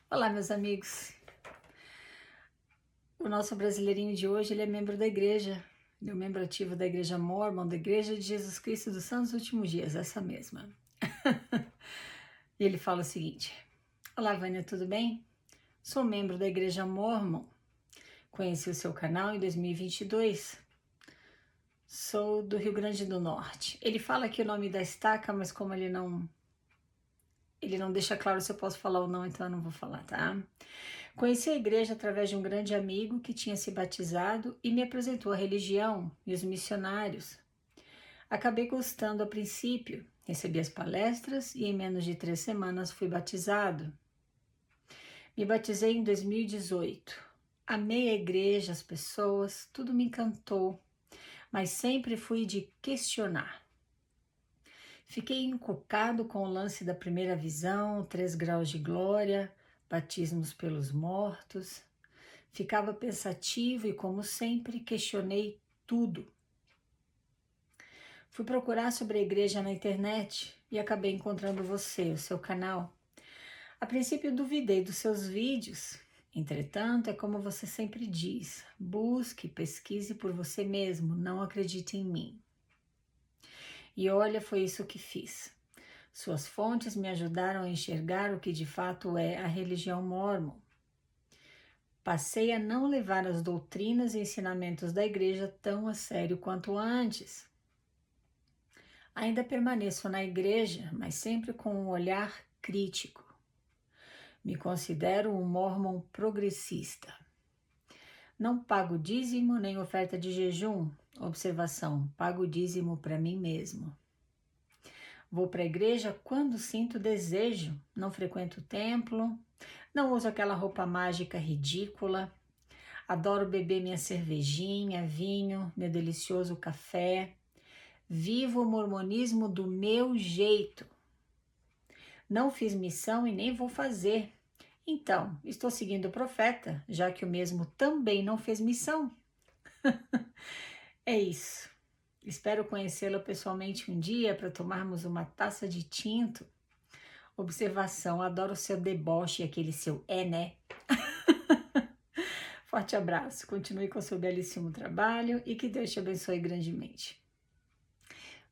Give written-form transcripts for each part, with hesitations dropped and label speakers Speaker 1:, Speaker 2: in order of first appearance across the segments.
Speaker 1: Olá, meus amigos. O nosso brasileirinho de hoje, ele é membro da igreja, ele é um membro ativo da Igreja Mórmon, da Igreja de Jesus Cristo dos Santos Últimos Dias, essa mesma. E ele fala o seguinte: Olá, Vânia, tudo bem? Sou membro da Igreja Mórmon, conheci o seu canal em 2022, sou do Rio Grande do Norte. Ele fala aqui o nome da estaca, mas como ele não deixa claro se eu posso falar ou não, então eu não vou falar, tá? Conheci a igreja através de um grande amigo que tinha se batizado e me apresentou a religião e os missionários. Acabei gostando a princípio, recebi as palestras e em menos de 3 semanas fui batizado. Me batizei em 2018. Amei a igreja, as pessoas, tudo me encantou, mas sempre fui de questionar. Fiquei encucado com o lance da primeira visão, 3 graus de glória, batismos pelos mortos. Ficava pensativo e, como sempre, questionei tudo. Fui procurar sobre a igreja na internet e acabei encontrando você, o seu canal. A princípio duvidei dos seus vídeos. Entretanto, é como você sempre diz, busque, pesquise por você mesmo, não acredite em mim. E olha, foi isso que fiz. Suas fontes me ajudaram a enxergar o que de fato é a religião mórmon. Passei a não levar as doutrinas e ensinamentos da igreja tão a sério quanto antes. Ainda permaneço na igreja, mas sempre com um olhar crítico. Me considero um mórmon progressista. Não pago dízimo nem oferta de jejum. Observação, pago dízimo para mim mesmo. Vou para a igreja quando sinto desejo. Não frequento o templo. Não uso aquela roupa mágica ridícula. Adoro beber minha cervejinha, vinho, meu delicioso café. Vivo o mormonismo do meu jeito. Não fiz missão e nem vou fazer. Então, estou seguindo o profeta, já que o mesmo também não fez missão. É isso. Espero conhecê-lo pessoalmente um dia para tomarmos uma taça de tinto. Observação, adoro o seu deboche e aquele seu né? Forte abraço, continue com o seu belíssimo trabalho e que Deus te abençoe grandemente.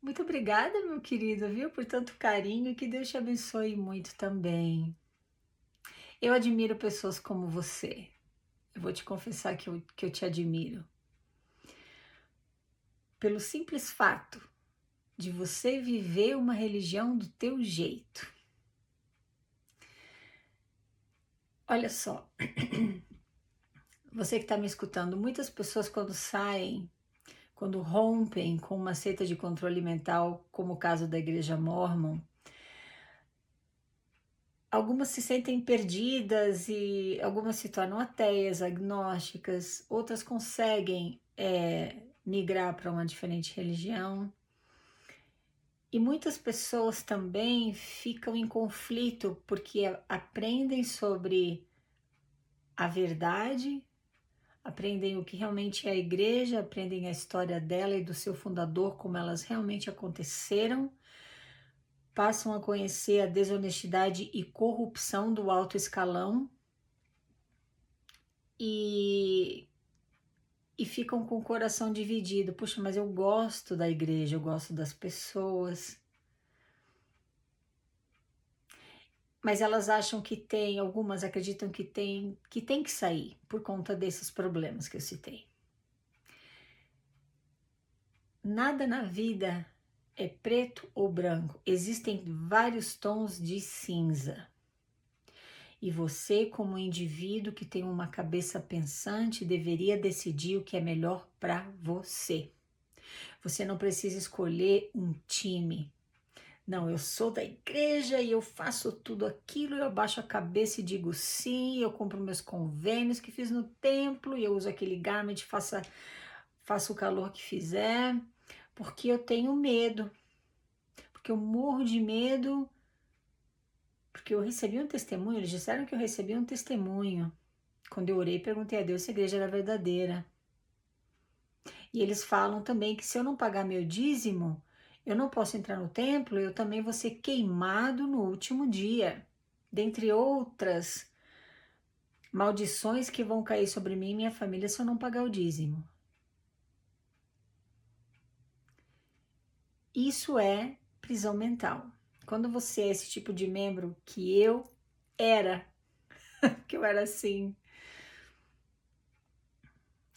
Speaker 1: Muito obrigada, meu querido, viu, por tanto carinho e que Deus te abençoe muito também. Eu admiro pessoas como você. Eu vou te confessar que eu te admiro. Pelo simples fato de você viver uma religião do teu jeito. Olha só, você que está me escutando, muitas pessoas quando rompem com uma seita de controle mental, como o caso da Igreja Mórmon, algumas se sentem perdidas e algumas se tornam ateias, agnósticas, outras conseguem migrar para uma diferente religião. E muitas pessoas também ficam em conflito porque aprendem sobre a verdade, aprendem o que realmente é a igreja, aprendem a história dela e do seu fundador, como elas realmente aconteceram, passam a conhecer a desonestidade e corrupção do alto escalão e ficam com o coração dividido. Puxa, mas eu gosto da igreja, eu gosto das pessoas. Mas elas acham que tem, algumas acreditam que tem que sair por conta desses problemas que eu citei. Nada na vida é preto ou branco, existem vários tons de cinza. E você, como indivíduo que tem uma cabeça pensante, deveria decidir o que é melhor para você. Você não precisa escolher um time. Não, eu sou da igreja e eu faço tudo aquilo, eu abaixo a cabeça e digo sim, eu compro meus convênios que fiz no templo e eu uso aquele garment, faço o calor que fizer, porque eu tenho medo, porque eu morro de medo, porque eu recebi um testemunho, eles disseram que eu recebi um testemunho. Quando eu orei, perguntei a Deus se a igreja era verdadeira. E eles falam também que se eu não pagar meu dízimo, eu não posso entrar no templo, eu também vou ser queimado no último dia. Dentre outras maldições que vão cair sobre mim e minha família se eu não pagar o dízimo. Isso é prisão mental. Quando você é esse tipo de membro que eu era, que eu era assim,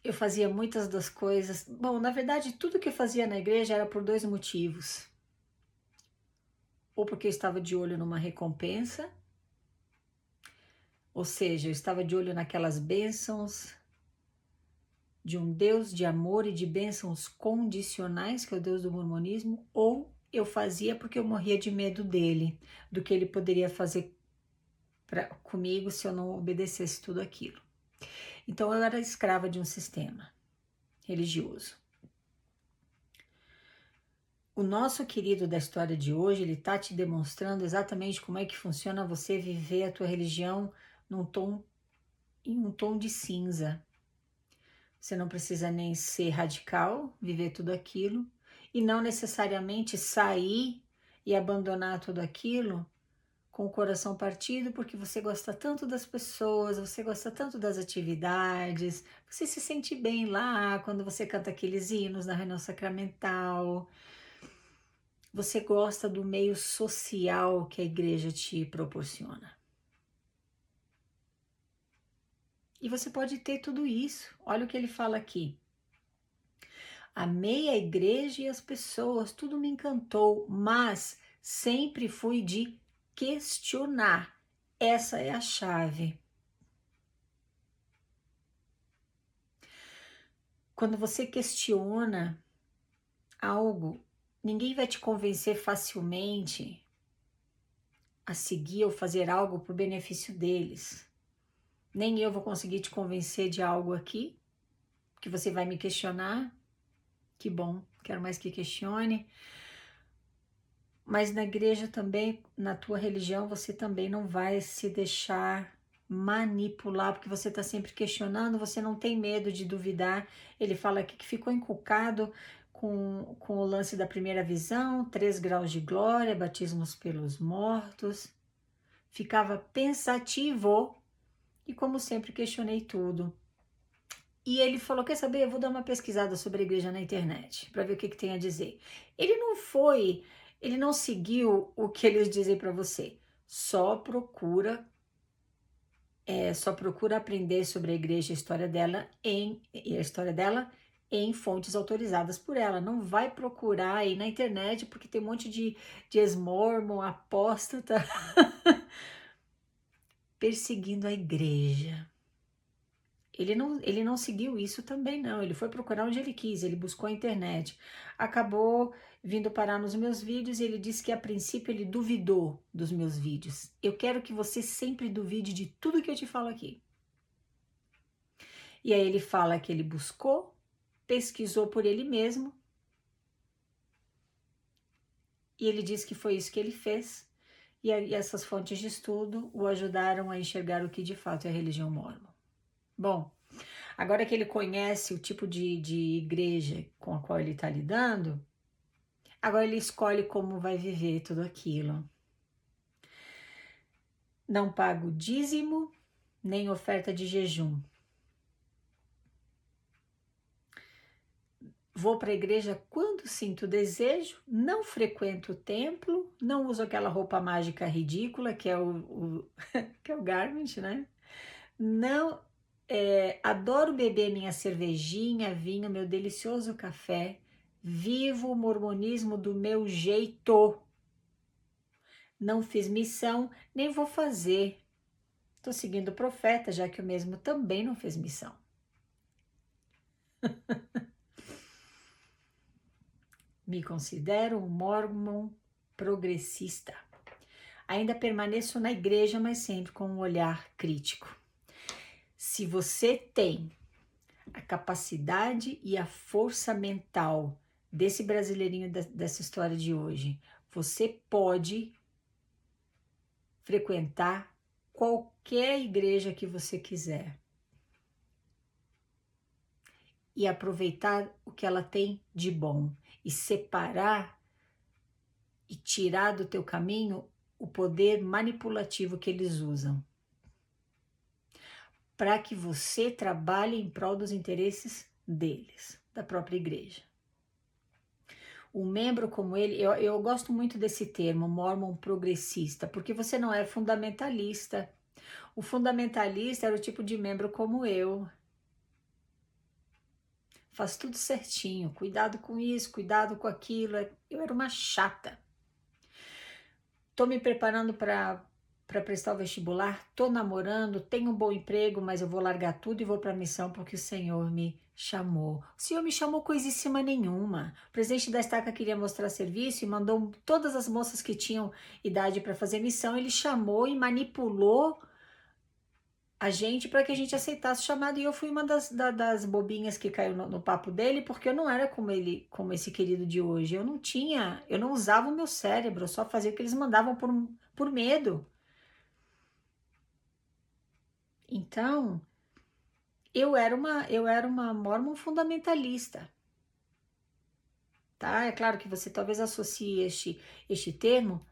Speaker 1: eu fazia muitas das coisas. Bom, na verdade, tudo que eu fazia na igreja era por dois motivos. Ou porque eu estava de olho numa recompensa, ou seja, eu estava de olho naquelas bênçãos de um Deus de amor e de bênçãos condicionais, que é o Deus do mormonismo, ou eu fazia porque eu morria de medo dele, do que ele poderia fazer comigo se eu não obedecesse tudo aquilo. Então eu era escrava de um sistema religioso. O nosso querido da história de hoje, ele está te demonstrando exatamente como é que funciona você viver a tua religião em um tom de cinza. Você não precisa nem ser radical, viver tudo aquilo, e não necessariamente sair e abandonar tudo aquilo com o coração partido, porque você gosta tanto das pessoas, você gosta tanto das atividades, você se sente bem lá quando você canta aqueles hinos na reunião sacramental, você gosta do meio social que a igreja te proporciona. E você pode ter tudo isso. Olha o que ele fala aqui. Amei a igreja e as pessoas, tudo me encantou, mas sempre fui de questionar. Essa é a chave. Quando você questiona algo, ninguém vai te convencer facilmente a seguir ou fazer algo por benefício deles. Nem eu vou conseguir te convencer de algo aqui, que você vai me questionar. Que bom, quero mais que questione. Mas na igreja também, na tua religião, você também não vai se deixar manipular, porque você está sempre questionando, você não tem medo de duvidar. Ele fala aqui que ficou encucado com o lance da primeira visão, 3 graus de glória, batismos pelos mortos. Ficava pensativo e, como sempre, questionei tudo. E ele falou, quer saber, eu vou dar uma pesquisada sobre a igreja na internet, para ver o que tem a dizer. Ele não seguiu o que eles dizem para você, só procura aprender sobre a igreja e a história dela em fontes autorizadas por ela. Não vai procurar aí na internet, porque tem um monte de ex-mormon, apóstata, perseguindo a igreja. Ele não seguiu isso também, não. Ele foi procurar onde ele quis, ele buscou a internet. Acabou vindo parar nos meus vídeos e ele disse que a princípio ele duvidou dos meus vídeos. Eu quero que você sempre duvide de tudo que eu te falo aqui. E aí ele fala que ele buscou, pesquisou por ele mesmo. E ele disse que foi isso que ele fez. E essas fontes de estudo o ajudaram a enxergar o que de fato é a religião mórmon. Bom, agora que ele conhece o tipo de igreja com a qual ele está lidando, agora ele escolhe como vai viver tudo aquilo. Não pago dízimo, nem oferta de jejum. Vou para a igreja quando sinto desejo, não frequento o templo, não uso aquela roupa mágica ridícula que é que é o garment, né? Não, adoro beber minha cervejinha, vinho, meu delicioso café. Vivo o mormonismo do meu jeito. Não fiz missão, nem vou fazer. Estou seguindo o profeta, já que o mesmo também não fez missão. Me considero um mormon progressista. Ainda permaneço na igreja, mas sempre com um olhar crítico. Se você tem a capacidade e a força mental desse brasileirinho dessa história de hoje, você pode frequentar qualquer igreja que você quiser e aproveitar o que ela tem de bom e separar e tirar do teu caminho o poder manipulativo que eles usam. para que você trabalhe em prol dos interesses deles, da própria igreja. Um membro como ele, eu gosto muito desse termo, mormon progressista, porque você não é fundamentalista. O fundamentalista era o tipo de membro como eu. Faz tudo certinho, cuidado com isso, cuidado com aquilo. Eu era uma chata. Tô me preparando para prestar o vestibular, tô namorando, tenho um bom emprego, mas eu vou largar tudo e vou para a missão porque o Senhor me chamou. O Senhor me chamou coisíssima nenhuma. O presidente da estaca queria mostrar serviço e mandou todas as moças que tinham idade para fazer missão, ele chamou e manipulou a gente para que a gente aceitasse o chamado, e eu fui uma das bobinhas que caiu no papo dele, porque eu não era como esse querido de hoje. Eu não usava o meu cérebro, eu só fazia o que eles mandavam por medo. Então, eu era uma mormon fundamentalista, tá? É claro que você talvez associe este termo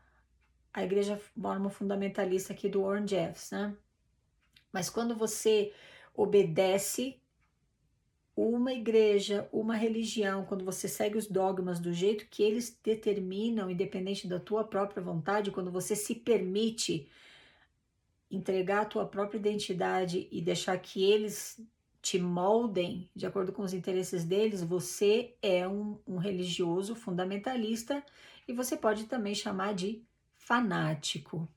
Speaker 1: à igreja mormon fundamentalista aqui do Warren Jeffs, né? Mas quando você obedece uma igreja, uma religião, quando você segue os dogmas do jeito que eles determinam, independente da tua própria vontade, quando você se permite entregar a tua própria identidade e deixar que eles te moldem de acordo com os interesses deles, você é um religioso fundamentalista, e você pode também chamar de fanático.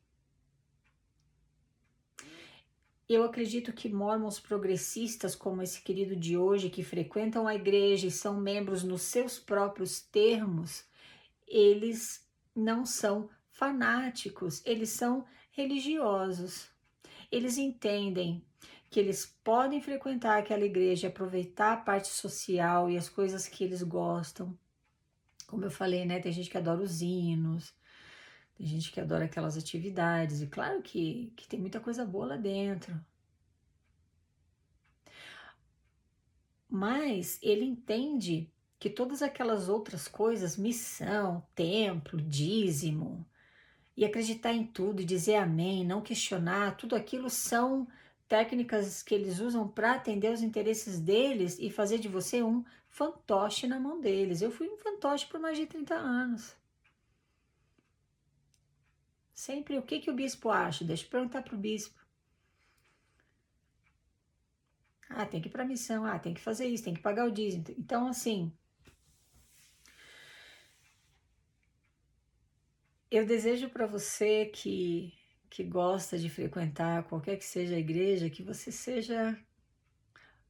Speaker 1: Eu acredito que mormons progressistas, como esse querido de hoje, que frequentam a igreja e são membros nos seus próprios termos, eles não são fanáticos, eles são religiosos. Eles entendem que eles podem frequentar aquela igreja, aproveitar a parte social e as coisas que eles gostam. Como eu falei, né? Tem gente que adora os hinos, tem gente que adora aquelas atividades, e claro que tem muita coisa boa lá dentro. Mas ele entende que todas aquelas outras coisas, missão, templo, dízimo, e acreditar em tudo, e dizer amém, não questionar, tudo aquilo são técnicas que eles usam para atender os interesses deles e fazer de você um fantoche na mão deles. Eu fui um fantoche por mais de 30 anos. Sempre, o que o bispo acha? Deixa eu perguntar para o bispo. Ah, tem que ir para a missão, ah, tem que fazer isso, tem que pagar o dízimo. Então, assim, eu desejo para você que gosta de frequentar qualquer que seja a igreja, que você seja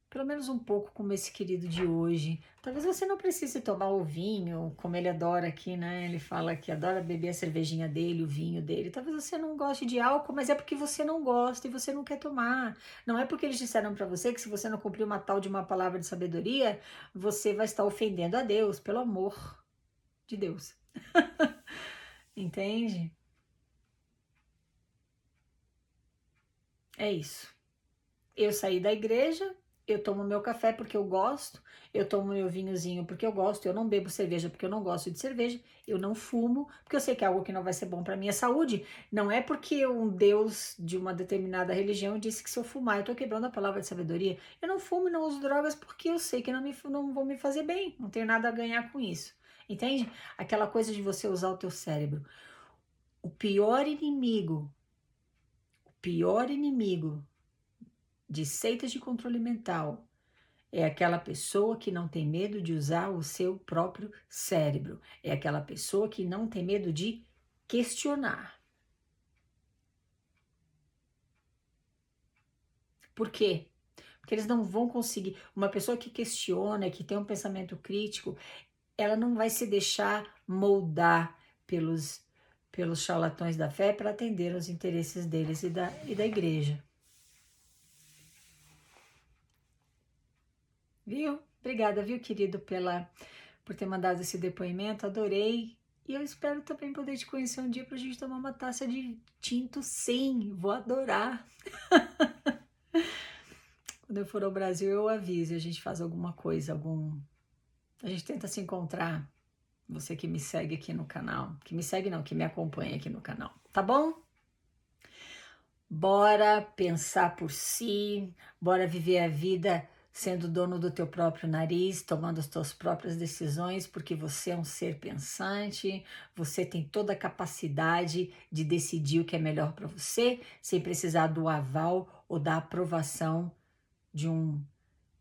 Speaker 1: pelo menos um pouco como esse querido de hoje. Talvez você não precise tomar o vinho, como ele adora aqui, né? Ele fala que adora beber a cervejinha dele, o vinho dele. Talvez você não goste de álcool, mas é porque você não gosta e você não quer tomar. Não é porque eles disseram para você que se você não cumprir uma tal de uma palavra de sabedoria, você vai estar ofendendo a Deus, pelo amor de Deus. Entende? É isso. Eu saí da igreja, eu tomo meu café porque eu gosto, eu tomo meu vinhozinho porque eu gosto, eu não bebo cerveja porque eu não gosto de cerveja, eu não fumo porque eu sei que é algo que não vai ser bom para minha saúde. Não é porque um Deus de uma determinada religião disse que se eu fumar eu tô quebrando a palavra de sabedoria. Eu não fumo e não uso drogas porque eu sei que não vão me fazer bem, não tenho nada a ganhar com isso. Entende? Aquela coisa de você usar o teu cérebro. O pior inimigo de seitas de controle mental é aquela pessoa que não tem medo de usar o seu próprio cérebro. É aquela pessoa que não tem medo de questionar. Por quê? Porque eles não vão conseguir. Uma pessoa que questiona, que tem um pensamento crítico, ela não vai se deixar moldar pelos charlatões da fé para atender aos interesses deles e da igreja. Viu? Obrigada, viu, querido, por ter mandado esse depoimento. Adorei. E eu espero também poder te conhecer um dia para a gente tomar uma taça de tinto. Sim, vou adorar. Quando eu for ao Brasil, eu aviso. A gente faz alguma coisa, a gente tenta se encontrar. Você que me segue aqui no canal. Que me segue não, que me acompanha aqui no canal. Tá bom? Bora pensar por si, bora viver a vida sendo dono do teu próprio nariz, tomando as tuas próprias decisões, porque você é um ser pensante, você tem toda a capacidade de decidir o que é melhor para você, sem precisar do aval ou da aprovação de um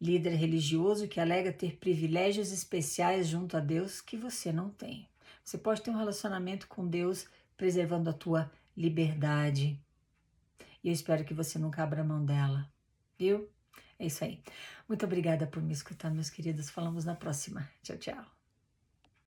Speaker 1: líder religioso que alega ter privilégios especiais junto a Deus que você não tem. Você pode ter um relacionamento com Deus preservando a tua liberdade. E eu espero que você nunca abra mão dela, viu? É isso aí. Muito obrigada por me escutar, meus queridos. Falamos na próxima. Tchau, tchau.